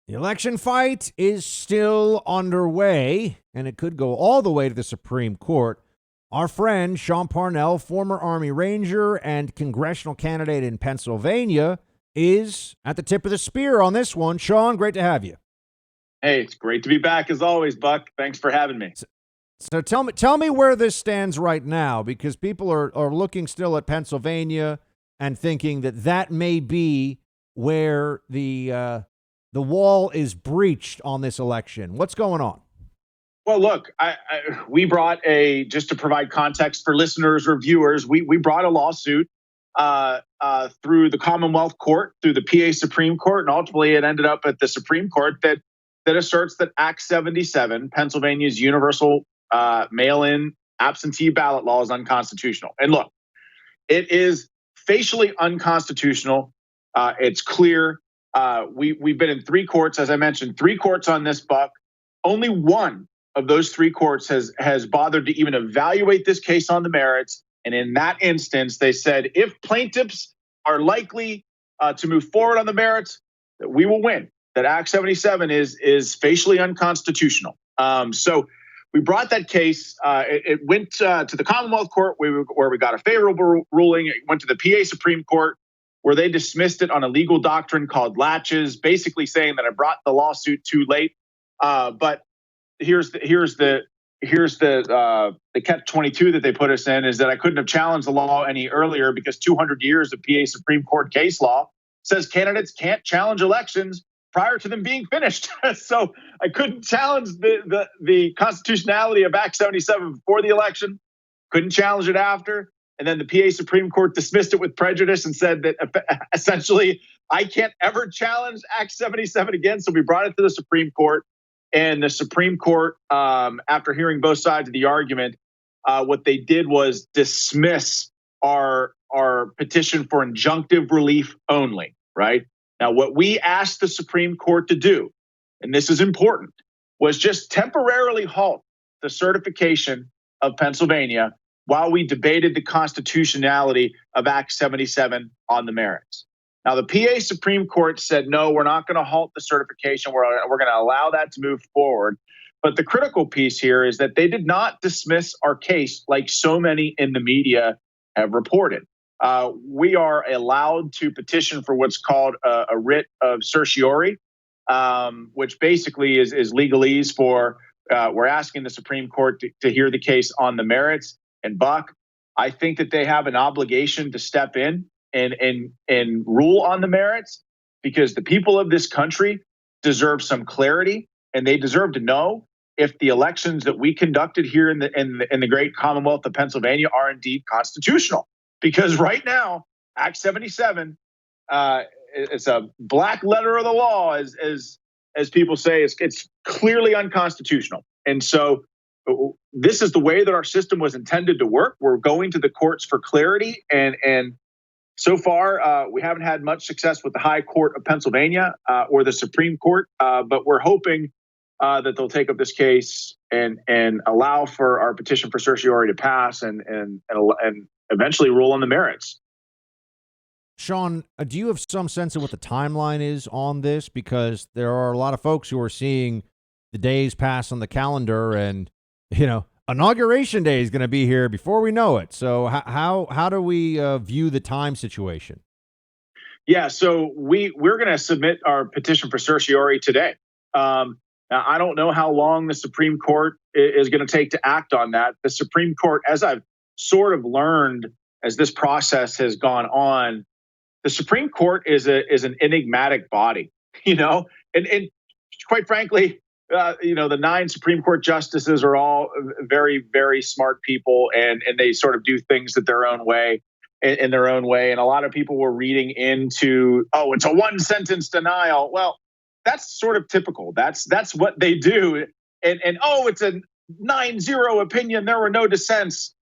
The election fight is still underway, and it could go all the way to the Supreme Court. Our friend Sean Parnell, former Army Ranger and congressional candidate in Pennsylvania, is at the tip of the spear on this one. Sean, great to have you. Hey, it's great to be back as always, Buck. Thanks for having me. So tell me where this stands right now, because people are looking still at Pennsylvania and thinking that may be where the wall is breached on this election. What's going on? Well, look, we brought just to provide context for listeners or viewers, we brought a lawsuit through the Commonwealth Court, through the PA Supreme Court, and ultimately it ended up at the Supreme Court that asserts that Act 77, Pennsylvania's universal mail-in absentee ballot law, is unconstitutional. And look, it is facially unconstitutional. It's clear. We've been in three courts, as I mentioned, three courts on this, Buck. Only one of those three courts has bothered to even evaluate this case on the merits. And in that instance, they said if plaintiffs are likely to move forward on the merits, that we will win, that Act 77 is facially unconstitutional. So we brought that case. It went to the Commonwealth Court where we got a favorable ruling. It went to the PA Supreme Court where they dismissed it on a legal doctrine called latches, basically saying that I brought the lawsuit too late. But here's the catch-22 that they put us in, is that I couldn't have challenged the law any earlier because 200 years of PA Supreme Court case law says candidates can't challenge elections prior to them being finished. So I couldn't challenge the constitutionality of Act 77 before the election, couldn't challenge it after. And then the PA Supreme Court dismissed it with prejudice and said that essentially I can't ever challenge Act 77 again. So we brought it to the Supreme Court. And the Supreme Court, after hearing both sides of the argument, what they did was dismiss our petition for injunctive relief only, right? Now, what we asked the Supreme Court to do, and this is important, was just temporarily halt the certification of Pennsylvania while we debated the constitutionality of Act 77 on the merits. Now, the PA Supreme Court said, no, we're not going to halt the certification. We're going to allow that to move forward. But the critical piece here is that they did not dismiss our case like so many in the media have reported. We are allowed to petition for what's called a writ of certiorari, which basically is legalese for we're asking the Supreme Court to hear the case on the merits. And Buck, I think that they have an obligation to step in and rule on the merits, because the people of this country deserve some clarity, and they deserve to know if the elections that we conducted here in the great Commonwealth of Pennsylvania are indeed constitutional. Because right now, Act 77, it's a black letter of the law, as people say, it's clearly unconstitutional. And so this is the way that our system was intended to work. We're going to the courts for clarity, and so far, we haven't had much success with the High Court of Pennsylvania or the Supreme Court, but we're hoping that they'll take up this case and allow for our petition for certiorari to pass and eventually rule on the merits. Sean, do you have some sense of what the timeline is on this? Because there are a lot of folks who are seeing the days pass on the calendar, and Inauguration Day is going to be here before we know it. So how do we view the time situation? Yeah, so we're going to submit our petition for certiorari today. Now, I don't know how long the Supreme Court is going to take to act on that. The Supreme Court, as I've sort of learned as this process has gone on, the Supreme Court is an enigmatic body, and quite frankly, the 9 Supreme Court justices are all very, very smart people, and they sort of do things in their own way. And a lot of people were reading into, it's a one sentence denial. Well, that's sort of typical. That's what they do. And it's a 9-0 opinion. There were no dissents.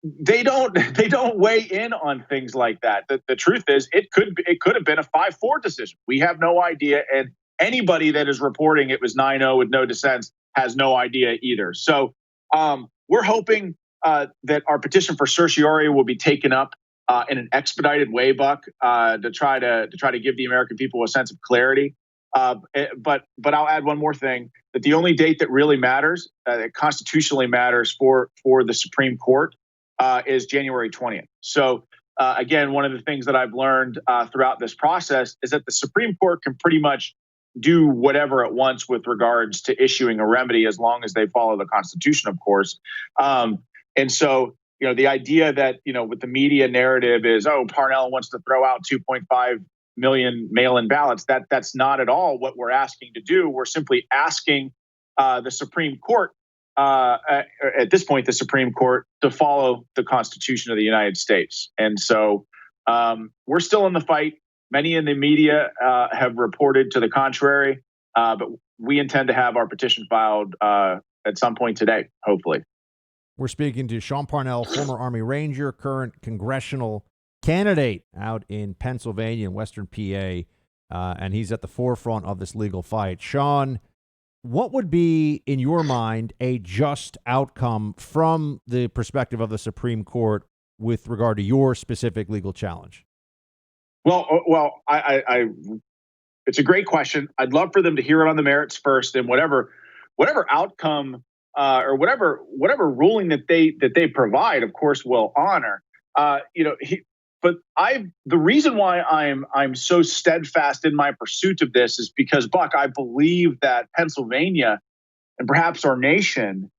They don't weigh in on things like that. The truth is, it could have been a 5-4 decision. We have no idea, and anybody that is reporting it was 9-0 with no dissents has no idea either. So we're hoping that our petition for certiorari will be taken up in an expedited way, Buck, to try to give the American people a sense of clarity. But I'll add one more thing, that the only date that really matters, that constitutionally matters for the Supreme Court, is January 20th. So again, one of the things that I've learned throughout this process is that the Supreme Court can pretty much do whatever it wants with regards to issuing a remedy, as long as they follow the Constitution, of course. And so, the idea that, with the media narrative is, oh, Parnell wants to throw out 2.5 million mail-in ballots. That's not at all what we're asking to do. We're simply asking the Supreme Court, at this point, the Supreme Court, to follow the Constitution of the United States. And so we're still in the fight. Many in the media have reported to the contrary, but we intend to have our petition filed at some point today, hopefully. We're speaking to Sean Parnell, former Army Ranger, current congressional candidate out in Pennsylvania and Western PA, and he's at the forefront of this legal fight. Sean, what would be, in your mind, a just outcome from the perspective of the Supreme Court with regard to your specific legal challenge? Well, I it's a great question. I'd love for them to hear it on the merits first, and whatever outcome or whatever ruling that they provide, of course, we'll honor. But the reason why I'm so steadfast in my pursuit of this is because, Buck, I believe that Pennsylvania and perhaps our nation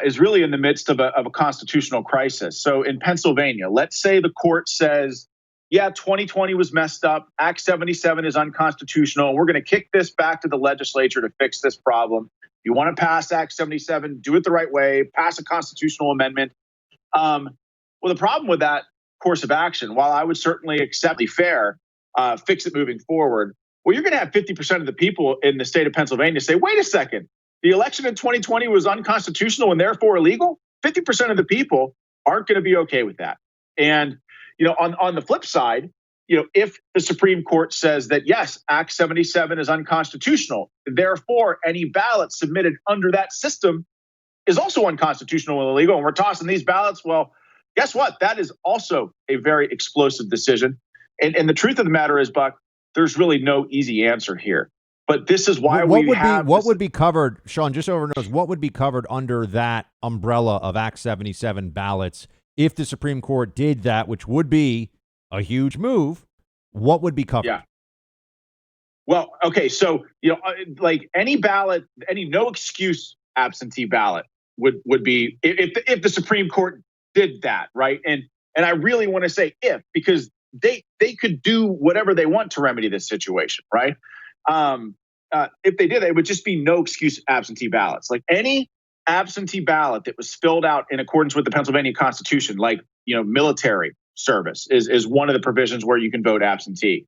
is really in the midst of a constitutional crisis. So in Pennsylvania, let's say the court says, yeah, 2020 was messed up. Act 77 is unconstitutional. We're going to kick this back to the legislature to fix this problem. If you want to pass Act 77, do it the right way, pass a constitutional amendment. Well, the problem with that course of action, while I would certainly accept the fair, fix it moving forward, well, you're going to have 50% of the people in the state of Pennsylvania say, wait a second, the election in 2020 was unconstitutional and therefore illegal. 50% of the people aren't going to be okay with that. And on the flip side, if the Supreme Court says that, yes, Act 77 is unconstitutional, therefore any ballot submitted under that system is also unconstitutional and illegal, and we're tossing these ballots, well, guess what? That is also a very explosive decision. And the truth of the matter is, Buck, there's really no easy answer here. But this is why what would be covered, Sean, just so everyone knows, what would be covered under that umbrella of Act 77 ballots if the Supreme Court did that, which would be a huge move? What would be covered? Yeah. Well, okay, so like any ballot, any no excuse absentee ballot would be if the Supreme Court did that, right? And I really want to say if, because they could do whatever they want to remedy this situation, right? If they did, it would just be no excuse absentee ballots. Like any absentee ballot that was filled out in accordance with the Pennsylvania Constitution, like military service is one of the provisions where you can vote absentee.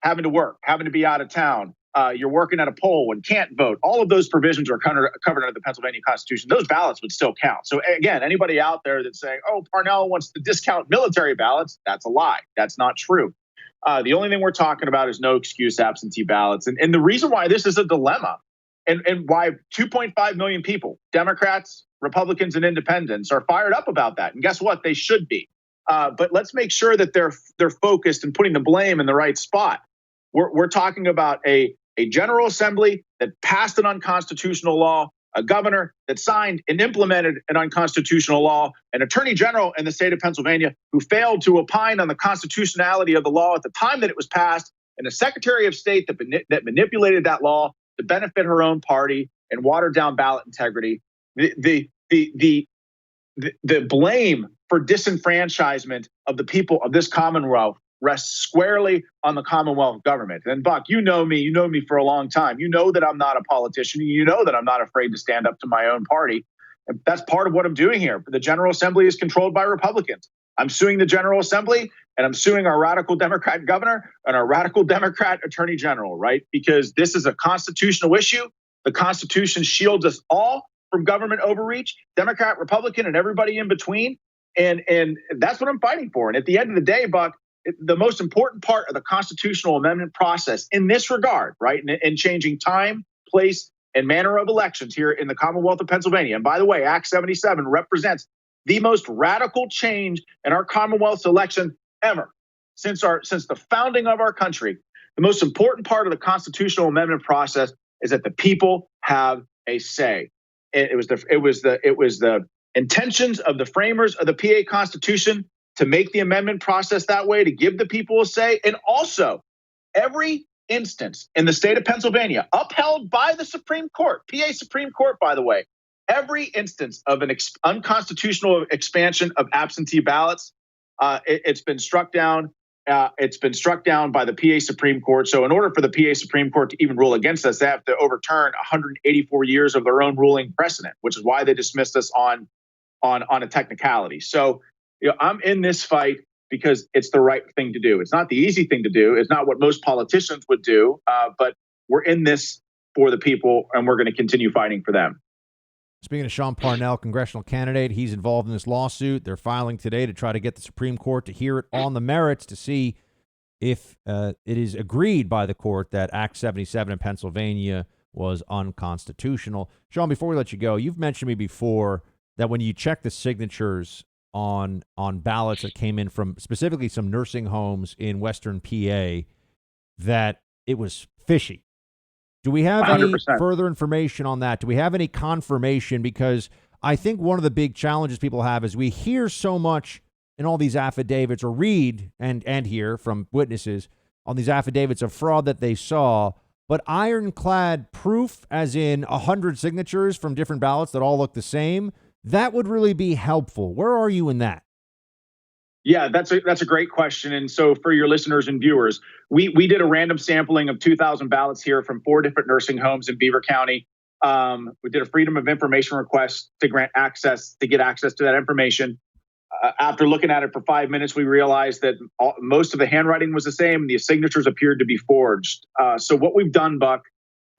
Having to work, having to be out of town, you're working at a poll and can't vote. All of those provisions are covered under the Pennsylvania Constitution. Those ballots would still count. So again, anybody out there that's saying, oh, Parnell wants to discount military ballots, that's a lie. That's not true. The only thing we're talking about is no excuse absentee ballots. And the reason why this is a dilemma and why 2.5 million people, Democrats, Republicans, and independents, are fired up about that. And guess what? They should be. But let's make sure that they're focused and putting the blame in the right spot. We're talking about a General Assembly that passed an unconstitutional law, a governor that signed and implemented an unconstitutional law, an attorney general in the state of Pennsylvania who failed to opine on the constitutionality of the law at the time that it was passed, and a secretary of state that manipulated that law to benefit her own party and watered down ballot integrity. The blame for disenfranchisement of the people of this Commonwealth rests squarely on the Commonwealth government. And Buck, you know me for a long time. You know that I'm not a politician. You know that I'm not afraid to stand up to my own party. And that's part of what I'm doing here. The General Assembly is controlled by Republicans. I'm suing the General Assembly, and I'm suing our radical Democrat governor and our radical Democrat attorney general, right? Because this is a constitutional issue. The Constitution shields us all from government overreach, Democrat, Republican, and everybody in between. And that's what I'm fighting for. And at the end of the day, Buck, the most important part of the constitutional amendment process in this regard, right, in changing time, place, and manner of elections here in the Commonwealth of Pennsylvania. And by the way, Act 77 represents the most radical change in our Commonwealth's election ever since the founding of our country. The most important part of the constitutional amendment process is that the people have a say. It was the intentions of the framers of the PA Constitution to make the amendment process that way, to give the people a say. And also, every instance in the state of Pennsylvania, upheld by the Supreme Court, PA Supreme Court, by the way, every instance of an unconstitutional expansion of absentee ballots, it's been struck down. It's been struck down by the PA Supreme Court. So in order for the PA Supreme Court to even rule against us, they have to overturn 184 years of their own ruling precedent, which is why they dismissed us on a technicality. So I'm in this fight because it's the right thing to do. It's not the easy thing to do. It's not what most politicians would do, but we're in this for the people, and we're going to continue fighting for them. Speaking of Sean Parnell, congressional candidate, he's involved in this lawsuit. They're filing today to try to get the Supreme Court to hear it on the merits to see if it is agreed by the court that Act 77 in Pennsylvania was unconstitutional. Sean, before we let you go, you've mentioned to me before that when you check the signatures on ballots that came in from specifically some nursing homes in Western PA, that it was fishy. Do we have 100%. any further information on that? Do we have any confirmation? Because I think one of the big challenges people have is we hear so much in all these affidavits, or read and hear from witnesses on these affidavits of fraud that they saw, but ironclad proof, as in 100 signatures from different ballots that all look the same, that would really be helpful. Where are you in that? Yeah, that's a great question. And so for your listeners and viewers, we did a random sampling of 2,000 ballots here from 4 different nursing homes in Beaver County. We did a Freedom of Information request to get access to that information. After looking at it for 5 minutes, we realized that most of the handwriting was the same. The signatures appeared to be forged. So what we've done, Buck,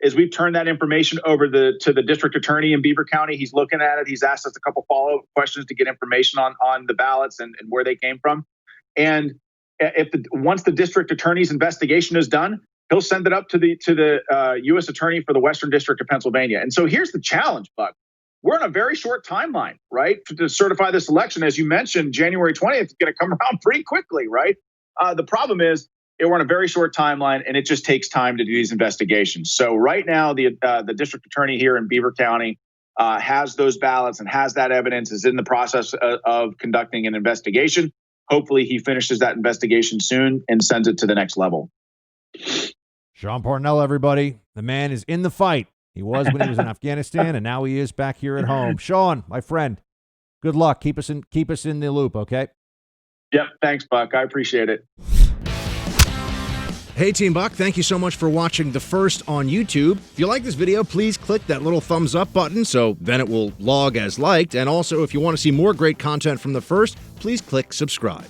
is we've turned that information over to the district attorney in Beaver County. He's looking at it. He's asked us a couple follow-up questions to get information on the ballots and where they came from. And once the district attorney's investigation is done, he'll send it up to the U.S. attorney for the Western District of Pennsylvania. And so here's the challenge, Buck. We're on a very short timeline, right, to certify this election. As you mentioned, January 20th is going to come around pretty quickly, right? The problem is, we're on a very short timeline, and it just takes time to do these investigations. So right now, the district attorney here in Beaver County has those ballots and has that evidence, is in the process of conducting an investigation. Hopefully he finishes that investigation soon and sends it to the next level. Sean Parnell, everybody. The man is in the fight. He was when he was in Afghanistan, and now he is back here at home. Sean, my friend, good luck. Keep us in the loop, okay? Yep. Thanks, Buck. I appreciate it. Hey, Team Buck, thank you so much for watching The First on YouTube. If you like this video, please click that little thumbs up button so then it will log as liked. And also, if you want to see more great content from The First, please click subscribe.